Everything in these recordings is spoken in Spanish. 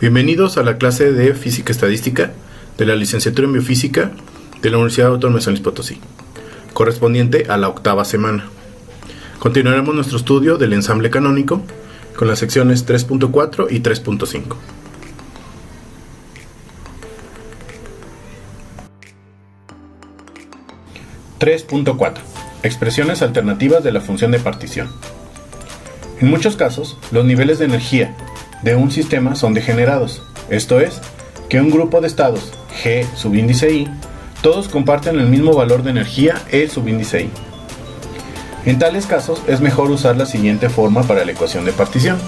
Bienvenidos a la clase de Física Estadística de la Licenciatura en Biofísica de la Universidad Autónoma de San Luis Potosí, correspondiente a la octava semana. Continuaremos nuestro estudio del ensamble canónico con las secciones 3.4 y 3.5. (3.4) Expresiones alternativas de la función de partición. En muchos casos, los niveles de energía de un sistema son degenerados, esto es, que un grupo de estados G subíndice I, todos comparten el mismo valor de energía E subíndice I. En tales casos es mejor usar la siguiente forma para la ecuación de partición.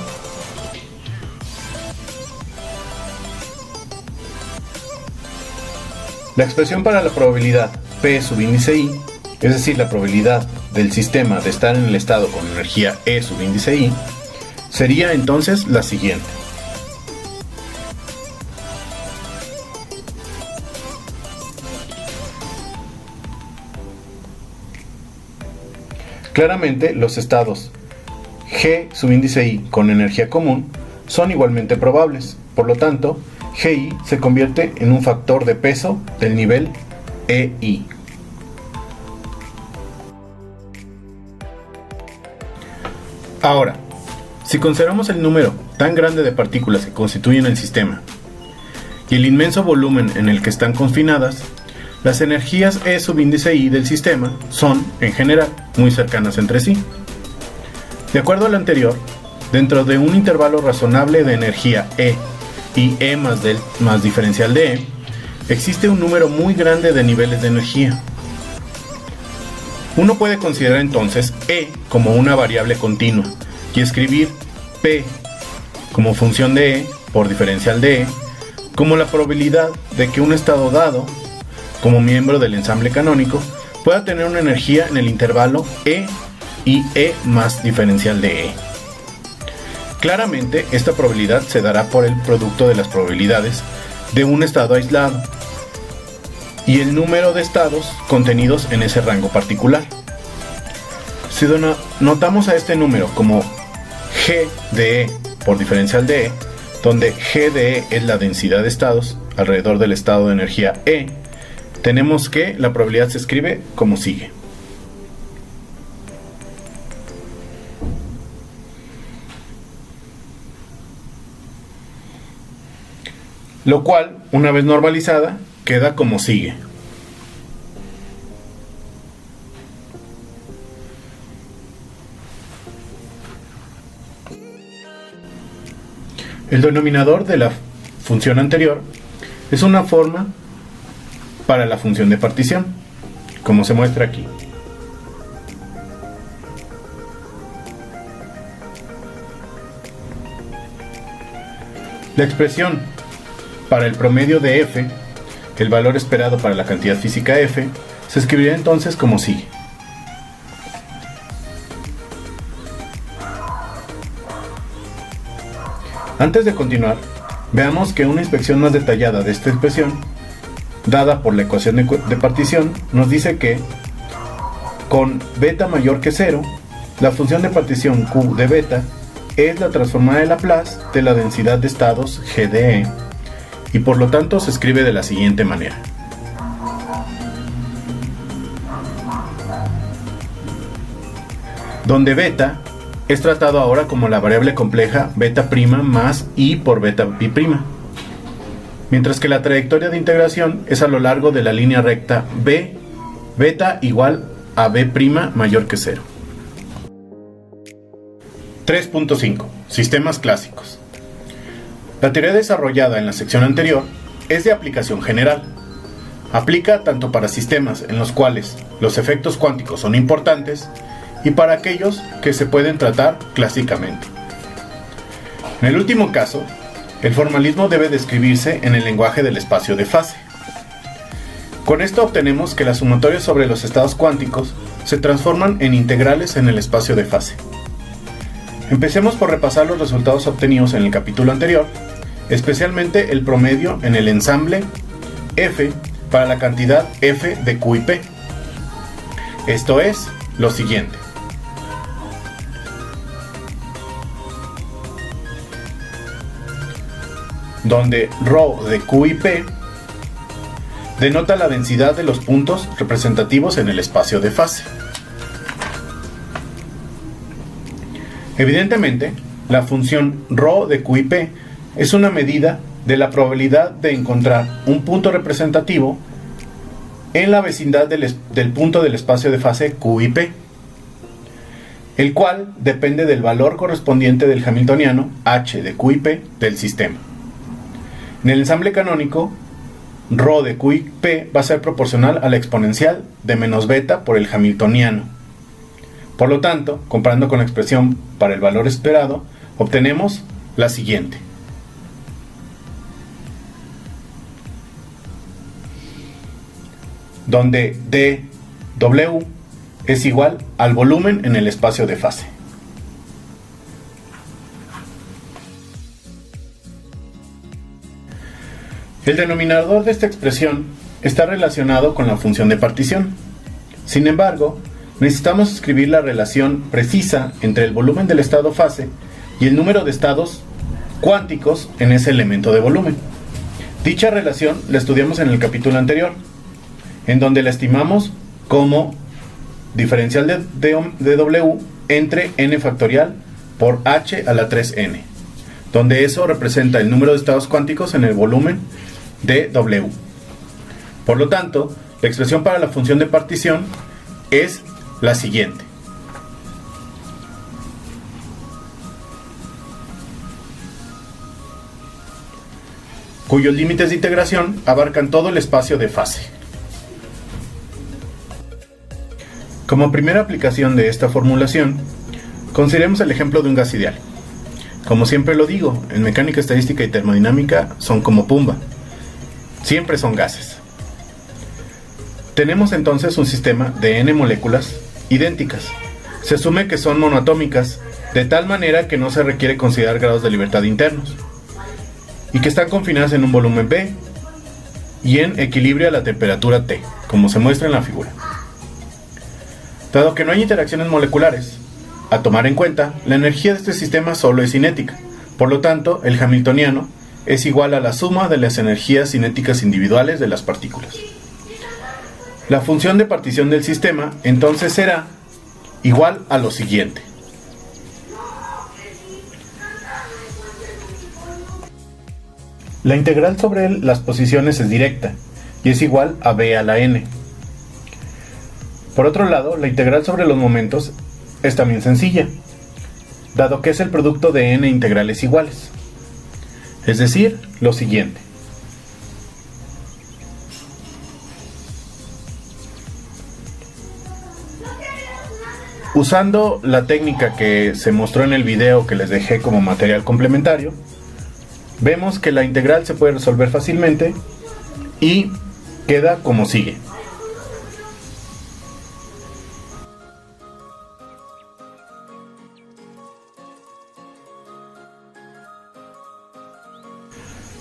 La expresión para la probabilidad P subíndice I, es decir, la probabilidad del sistema de estar en el estado con energía E subíndice I, sería entonces la siguiente. Claramente, los estados G subíndice I con energía común son igualmente probables, por lo tanto, GI se convierte en un factor de peso del nivel EI. Ahora, si consideramos el número tan grande de partículas que constituyen el sistema y el inmenso volumen en el que están confinadas, las energías E subíndice I del sistema son, en general, muy cercanas entre sí. De acuerdo al anterior, dentro de un intervalo razonable de energía E y E más diferencial de E, existe un número muy grande de niveles de energía. Uno puede considerar entonces E como una variable continua y escribir P como función de E por diferencial de E como la probabilidad de que un estado dado, como miembro del ensamble canónico, pueda tener una energía en el intervalo E y E más diferencial de E. Claramente, esta probabilidad se dará por el producto de las probabilidades de un estado aislado y el número de estados contenidos en ese rango particular. Si notamos a este número como G de E por diferencial de E, donde G de E es la densidad de estados alrededor del estado de energía E, tenemos que la probabilidad se escribe como sigue. Lo cual, una vez normalizada, queda como sigue. El denominador de la función anterior es una forma para la función de partición, como se muestra aquí. La expresión para el promedio de F, el valor esperado para la cantidad física F, se escribirá entonces como sigue. Antes de continuar, veamos que una inspección más detallada de esta expresión, dada por la ecuación de partición, nos dice que con beta mayor que 0, la función de partición Q de beta es la transformada de Laplace de la densidad de estados G de E, y por lo tanto se escribe de la siguiente manera. Donde beta es tratado ahora como la variable compleja beta' más I por beta pi', mientras que la trayectoria de integración es a lo largo de la línea recta B, beta igual a B' mayor que 0. 3.5. Sistemas clásicos. La teoría desarrollada en la sección anterior es de aplicación general. Aplica tanto para sistemas en los cuales los efectos cuánticos son importantes y para aquellos que se pueden tratar clásicamente. En el último caso, el formalismo debe describirse en el lenguaje del espacio de fase. Con esto obtenemos que las sumatorias sobre los estados cuánticos se transforman en integrales en el espacio de fase. Empecemos por repasar los resultados obtenidos en el capítulo anterior, especialmente el promedio en el ensamble F para la cantidad F de Q y P. Esto es lo siguiente. donde ρ de Q y P denota la densidad de los puntos representativos en el espacio de fase. Evidentemente, la función ρ de Q y P es una medida de la probabilidad de encontrar un punto representativo en la vecindad del punto del espacio de fase Q y P, el cual depende del valor correspondiente del hamiltoniano h de Q y P del sistema. En el ensamble canónico, ρ de Q y P va a ser proporcional a la exponencial de menos beta por el hamiltoniano. Por lo tanto, comparando con la expresión para el valor esperado, obtenemos la siguiente. Donde dw es igual al volumen en el espacio de fase. El denominador de esta expresión está relacionado con la función de partición. Sin embargo, necesitamos escribir la relación precisa entre el volumen del estado fase y el número de estados cuánticos en ese elemento de volumen. Dicha relación la estudiamos en el capítulo anterior, en donde la estimamos como diferencial de W entre n factorial por h a la 3n, donde eso representa el número de estados cuánticos en el volumen de W. Por lo tanto, la expresión para la función de partición es la siguiente. Cuyos límites de integración abarcan todo el espacio de fase. Como primera aplicación de esta formulación, consideremos el ejemplo de un gas ideal. Como siempre lo digo, en mecánica estadística y termodinámica son como Pumba. Siempre son gases. Tenemos entonces un sistema de n moléculas idénticas. Se asume que son monoatómicas, de tal manera que no se requiere considerar grados de libertad internos, y que están confinadas en un volumen B y en equilibrio a la temperatura T, como se muestra en la figura. Dado que no hay interacciones moleculares, a tomar en cuenta, la energía de este sistema solo es cinética. Por lo tanto, el hamiltoniano es igual a la suma de las energías cinéticas individuales de las partículas. La función de partición del sistema entonces será igual a lo siguiente. La integral sobre las posiciones es directa y es igual a b a la n. Por otro lado, la integral sobre los momentos es también sencilla, dado que es el producto de n integrales iguales. Es decir, lo siguiente. Usando la técnica que se mostró en el video que les dejé como material complementario, vemos que la integral se puede resolver fácilmente y queda como sigue.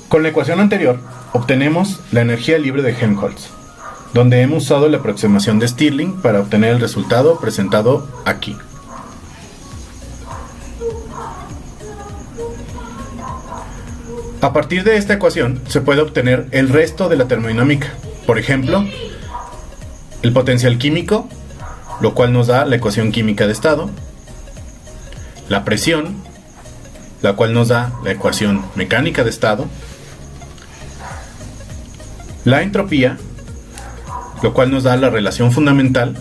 Con la ecuación anterior, obtenemos la energía libre de Helmholtz, donde hemos usado la aproximación de Stirling para obtener el resultado presentado aquí. A partir de esta ecuación se puede obtener el resto de la termodinámica, por ejemplo, el potencial químico, lo cual nos da la ecuación química de estado, la presión, la cual nos da la ecuación mecánica de estado, la entropía, lo cual nos da la relación fundamental,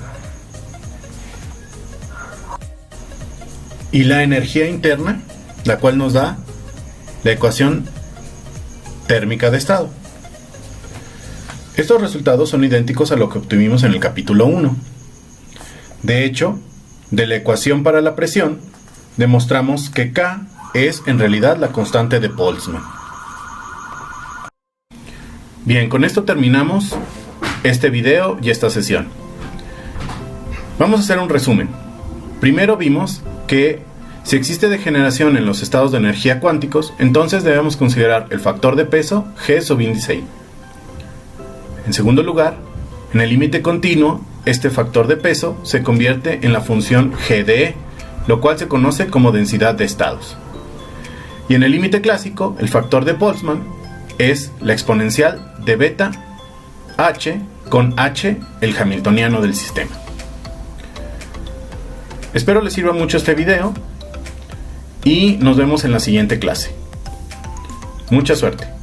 y la energía interna, la cual nos da la ecuación térmica de estado. Estos resultados son idénticos a lo que obtuvimos en el capítulo 1. De hecho, de la ecuación para la presión, demostramos que K es en realidad la constante de Boltzmann. Bien, con esto terminamos este video y esta sesión. Vamos a hacer un resumen. Primero vimos que si existe degeneración en los estados de energía cuánticos, entonces debemos considerar el factor de peso G sub índice I. En segundo lugar, en el límite continuo, este factor de peso se convierte en la función G de E, lo cual se conoce como densidad de estados. Y en el límite clásico, el factor de Boltzmann es la exponencial de beta h con h, el hamiltoniano del sistema. Espero les sirva mucho este video y nos vemos en la siguiente clase. Mucha suerte.